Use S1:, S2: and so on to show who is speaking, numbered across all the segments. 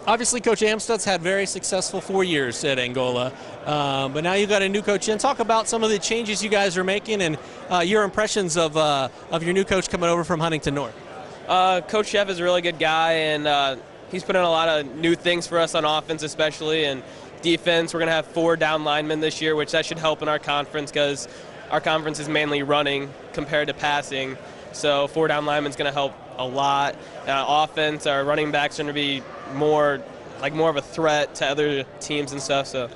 S1: Obviously, Coach Amstutz had very successful 4 years at Angola, but now you've got a new coach in. Talk about some of the changes you guys are making and your impressions of your new coach coming over from Huntington North.
S2: Coach Sheff is a really good guy, and he's put in a lot of new things for us on offense especially, and defense. We're going to have 4 down linemen this year, which that should help in our conference because our conference is mainly running compared to passing. So 4 down linemen is going to help a lot. Offense, our running backs are going to be more of a threat to other teams and stuff, so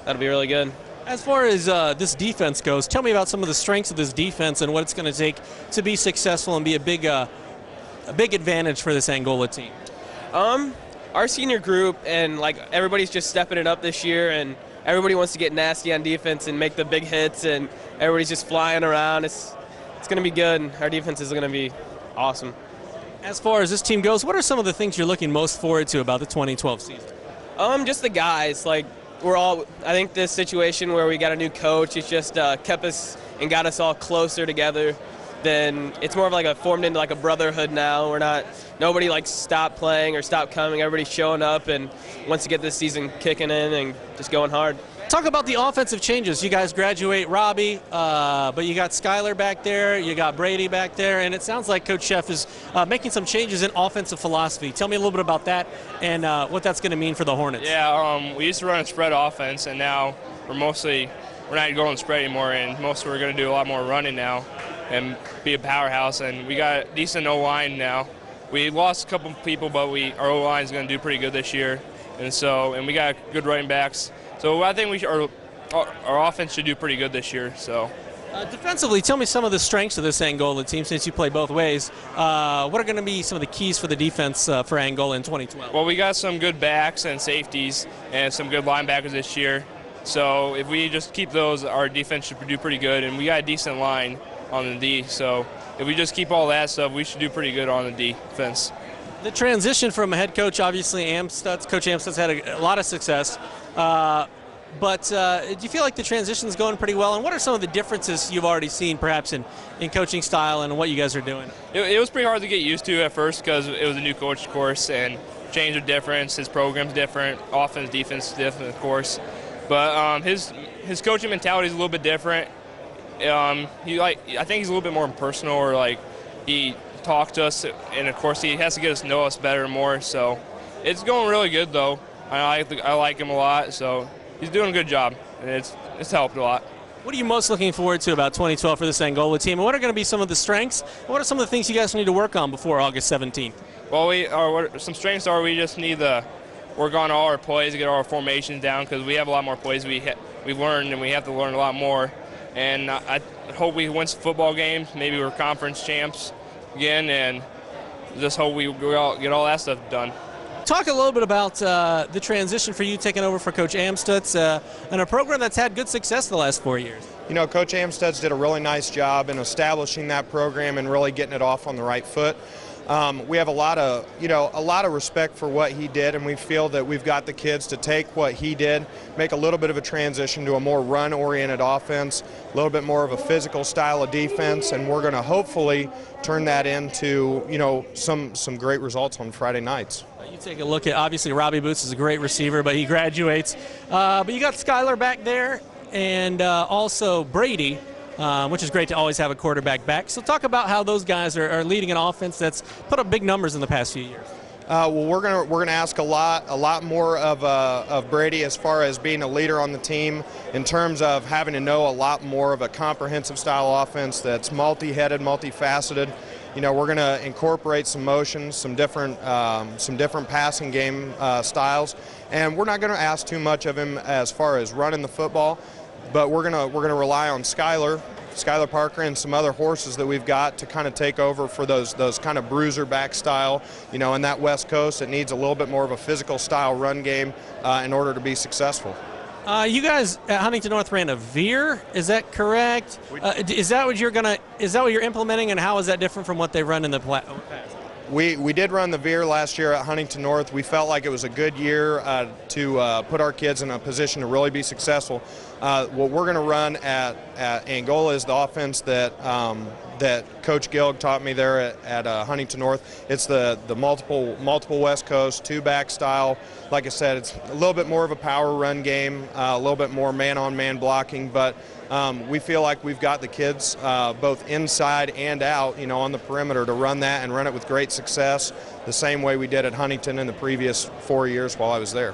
S2: that'll be really good.
S1: As far as this defense goes, tell me about some of the strengths of this defense and what it's going to take to be successful and be a big advantage for this Angola team.
S2: Our senior group and everybody's just stepping it up this year, and everybody wants to get nasty on defense and make the big hits, and everybody's just flying around. It's going to be good. Our defense is going to be awesome.
S1: As far as this team goes, what are some of the things you're looking most forward to about the 2012 season?
S2: Just the guys. I think this situation where we got a new coach, it's just kept us and got us all closer together. Then it's more of formed into a brotherhood now. Nobody stopped playing or stopped coming. Everybody's showing up and wants to get this season kicking in and just going hard.
S1: Talk about the offensive changes. You guys graduate Robbie, but you got Skyler back there, you got Brady back there, and it sounds like Coach Sheff is making some changes in offensive philosophy. Tell me a little bit about that and what that's going to mean for the Hornets.
S3: Yeah, we used to run a spread offense, and now we're not going spread anymore, and we're going to do a lot more running now and be a powerhouse. And we got a decent O-line now. We lost a couple people, but our O-line is going to do pretty good this year, and we got good running backs. So I think our offense should do pretty good this year. So,
S1: defensively, tell me some of the strengths of this Angola team since you play both ways. What are going to be some of the keys for the defense for Angola in 2012?
S3: Well, we got some good backs and safeties and some good linebackers this year. So if we just keep those, our defense should do pretty good. And we got a decent line on the D. So if we just keep all that stuff, we should do pretty good on the defense.
S1: The transition from a head coach, obviously, Coach Amstutz had a lot of success. But do you feel like the transition is going pretty well? And what are some of the differences you've already seen, perhaps, in coaching style and what you guys are doing?
S3: It was pretty hard to get used to at first because it was a new coach, of course, and change of difference. His program's different, offense, defense different, of course. But his coaching mentality is a little bit different. I think he's a little bit more personal, or he talks to us, and of course he has to get us to know us better and more. So it's going really good, though. I like him a lot, so he's doing a good job, and it's helped a lot.
S1: What are you most looking forward to about 2012 for this Angola team, and what are going to be some of the strengths, and what are some of the things you guys need to work on before August 17th?
S3: Well, some strengths are we just need to work on all our plays, get all our formations down, because we have a lot more plays we've learned, and we have to learn a lot more. And I hope we win some football games. Maybe we're conference champs again, and just hope we get all that stuff done.
S1: Talk a little bit about the transition for you taking over for Coach Amstutz and a program that's had good success the last 4 years.
S4: You know, Coach Amstutz did a really nice job in establishing that program and really getting it off on the right foot. We have a lot of respect for what he did, and we feel that we've got the kids to take what he did, make a little bit of a transition to a more run-oriented offense, a little bit more of a physical style of defense, and we're going to hopefully turn that into, some great results on Friday nights.
S1: You take a look at, obviously, Robbie Boots is a great receiver, but he graduates. But you got Skyler back there, and also Brady, which is great to always have a quarterback back. So talk about how those guys are leading an offense that's put up big numbers in the past few years.
S4: Well, we're gonna ask a lot more of Brady as far as being a leader on the team, in terms of having to know a lot more of a comprehensive style offense that's multi-headed, multifaceted. We're going to incorporate some motions, some different passing game styles, and we're not going to ask too much of him as far as running the football, but we're going to rely on Skyler Parker and some other horses that we've got to kind of take over for those kind of bruiser back style. In that West Coast, it needs a little bit more of a physical style run game in order to be successful.
S1: You guys at Huntington North ran a veer, is that correct? Is that what you're implementing, and how is that different from what they run in the past?
S4: We did run the veer last year at Huntington North. We felt like it was a good year to put our kids in a position to really be successful. What we're going to run at Angola is the offense that that Coach Gilg taught me there at Huntington North. It's the multiple West Coast, two-back style. Like I said, it's a little bit more of a power run game, a little bit more man-on-man blocking, but we feel like we've got the kids both inside and out, on the perimeter to run that and run it with great success, the same way we did at Huntington in the previous 4 years while I was there.